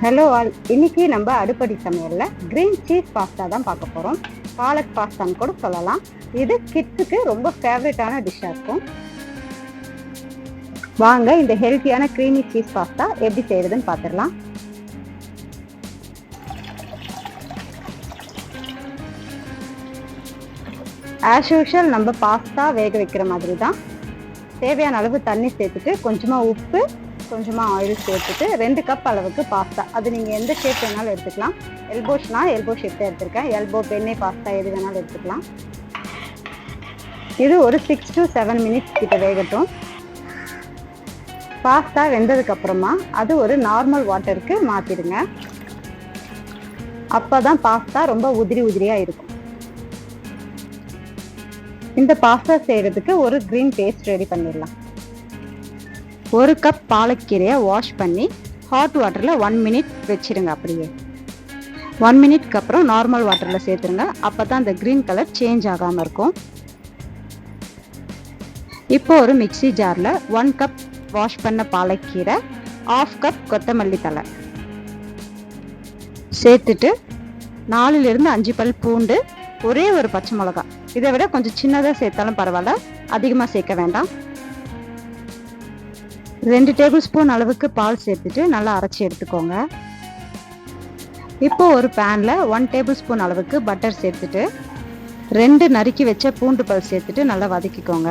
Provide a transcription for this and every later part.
Hello all, இன்னைக்கு நம்ம அடுப்படி சமையல்ல கிரீன் சீஸ் பாஸ்தா தான் பார்க்க போறோம். பாலக் பாஸ்தான்னு கூட சொல்லலாம். இது கிட்ஸுக்கு ரொம்ப ஃபேவரட்டான டிஷ்ஷா இருக்கும். வாங்க இந்த ஹெல்த்தியான கிரீமி சீஸ் பாஸ்தா எப்படி செய்யறதுன்னு பார்த்துடலாம். ஆஸ் யூஷுவல் நம்ம பாஸ்தா வேக வைக்கிற மாதிரி தான் தேவையான அளவு தண்ணி சேர்த்துட்டு கொஞ்சமாக உப்பு, கொஞ்சமாக ஆயில் சேர்த்துட்டு 2 கப் அளவுக்கு பாஸ்தா, அது நீங்கள் எந்த ஷேப் வேணாலும் எடுத்துக்கலாம். எல்போ ஷேப் தான் எடுத்திருக்கேன். எல்போ, பெண்ணே பாஸ்தா எது வேணாலும் எடுத்துக்கலாம். இது ஒரு 6 to 7 மினிட்ஸ் கிட்ட வேகட்டும். பாஸ்தா வெந்ததுக்கு அப்புறமா அது ஒரு நார்மல் வாட்டருக்கு மாற்றிடுங்க. அப்போ தான் பாஸ்தா ரொம்ப உதிரியாக இருக்கும். இந்த பாஸ்தா செய்கிறதுக்கு ஒரு க்ரீன் பேஸ்ட் ரெடி பண்ணிடலாம். 1 கப் பாலக்கீரையை வாஷ் பண்ணி ஹாட் வாட்டரில் 1 மினிட் வச்சிடுங்க. அப்படியே 1 மினிட்க்கு அப்புறம் நார்மல் வாட்டரில் சேர்த்துருங்க. அப்போ தான் அந்த க்ரீன் கலர் சேஞ்ச் ஆகாமல் இருக்கும். இப்போ ஒரு மிக்சி ஜாரில் 1 கப் வாஷ் பண்ண பாலக்கீரை, 1/2 கப் கொத்தமல்லி தழை சேர்த்துட்டு 4லிருந்து 5 பல் பூண்டு, ஒரே ஒரு பச்சை மிளகா, இதை விட கொஞ்சம் சின்னதாக சேர்த்தாலும் பரவாயில்ல, அதிகமாக சேர்க்க வேண்டாம். 2 டேபிள் ஸ்பூன் அளவுக்கு பால் சேர்த்துட்டு நல்லா அரைச்சி எடுத்துக்கோங்க. இப்போ ஒரு பேனில் 1 டேபிள் ஸ்பூன் அளவுக்கு பட்டர் சேர்த்துட்டு 2 நறுக்கி வச்ச பூண்டு பல் சேர்த்துட்டு நல்லா வதக்கிக்கோங்க.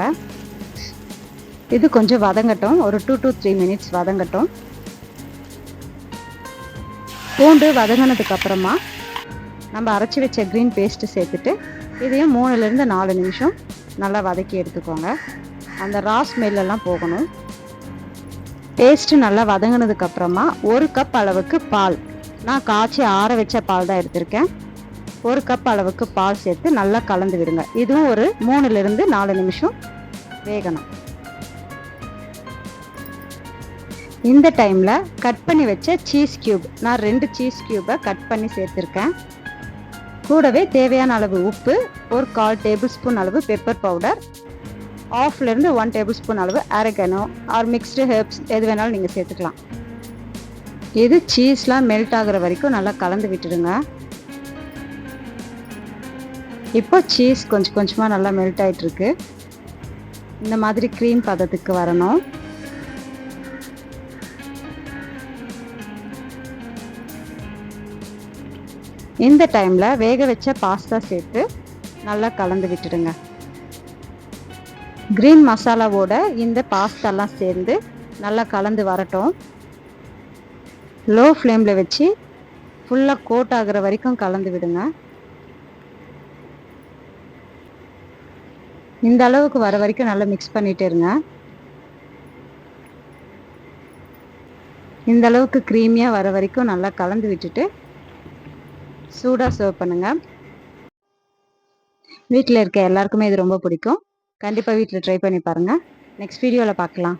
இது கொஞ்சம் வதங்கட்டும், ஒரு 2 to 3 மினிட்ஸ் வதங்கட்டும். பூண்டு வதங்கினதுக்கு அப்புறமா நம்ம அரைச்சி வச்ச க்ரீன் பேஸ்ட்டு சேர்த்துட்டு இதையும் 3லிருந்து 4 நிமிஷம் நல்லா வதக்கி எடுத்துக்கோங்க. அந்த ரா ஸ்மெல்லாம் போகணும். பேஸ்ட்டு நல்லா வதங்கினதுக்கு அப்புறமா 1 கப் அளவுக்கு பால், நான் காய்ச்சி ஆற வச்ச பால் தான் எடுத்திருக்கேன். 1 கப் அளவுக்கு பால் சேர்த்து நல்லா கலந்து விடுங்க. இதுவும் ஒரு 3லிருந்து 4 நிமிஷம் வேகணும். இந்த டைமில் கட் பண்ணி வச்ச சீஸ் கியூப், நான் 2 சீஸ் கியூபை கட் பண்ணி சேர்த்துருக்கேன். கூடவே தேவையான அளவு உப்பு, ஒரு 1/4 டேபிள் ஸ்பூன் அளவு பெப்பர் பவுடர், 1/2லிருந்து 1 டேபிள் ஸ்பூன் அளவு அரகனோ ஆர் மிக்ஸ்டு ஹெர்ப்ஸ் எது வேணாலும் நீங்கள் சேர்த்துக்கலாம். இது சீஸ்லாம் மெல்ட் ஆகிற வரைக்கும் நல்லா கலந்து விட்டுடுங்க. இப்போ சீஸ் கொஞ்சம் கொஞ்சமாக நல்லா மெல்ட் ஆகிட்டுருக்கு. இந்த மாதிரி க்ரீம் பதத்துக்கு வரணும். இந்த டைமில் வேக வச்ச பாஸ்தா சேர்த்து நல்லா கலந்து விட்டுடுங்க. க்ரீன் மசாலாவோட இந்த பாஸ்தாலாம் சேர்ந்து நல்லா கலந்து வரட்டும். லோ ஃப்ளேமில் வச்சு ஃபுல்லாக கோட் ஆகிற வரைக்கும் கலந்து விடுங்க. இந்த அளவுக்கு வர வரைக்கும் நல்லா மிக்ஸ் பண்ணிகிட்டே இருங்க. இந்த அளவுக்கு க்ரீமியாக வர வரைக்கும் நல்லா கலந்து விட்டுட்டு சூடாக சர்வ் பண்ணுங்கள். வீட்டில் இருக்க எல்லாருக்குமே இது ரொம்ப பிடிக்கும். கண்டிப்பாக வீட்டில் ட்ரை பண்ணி பாருங்கள். நெக்ஸ்ட் வீடியோவில் பார்க்கலாம்.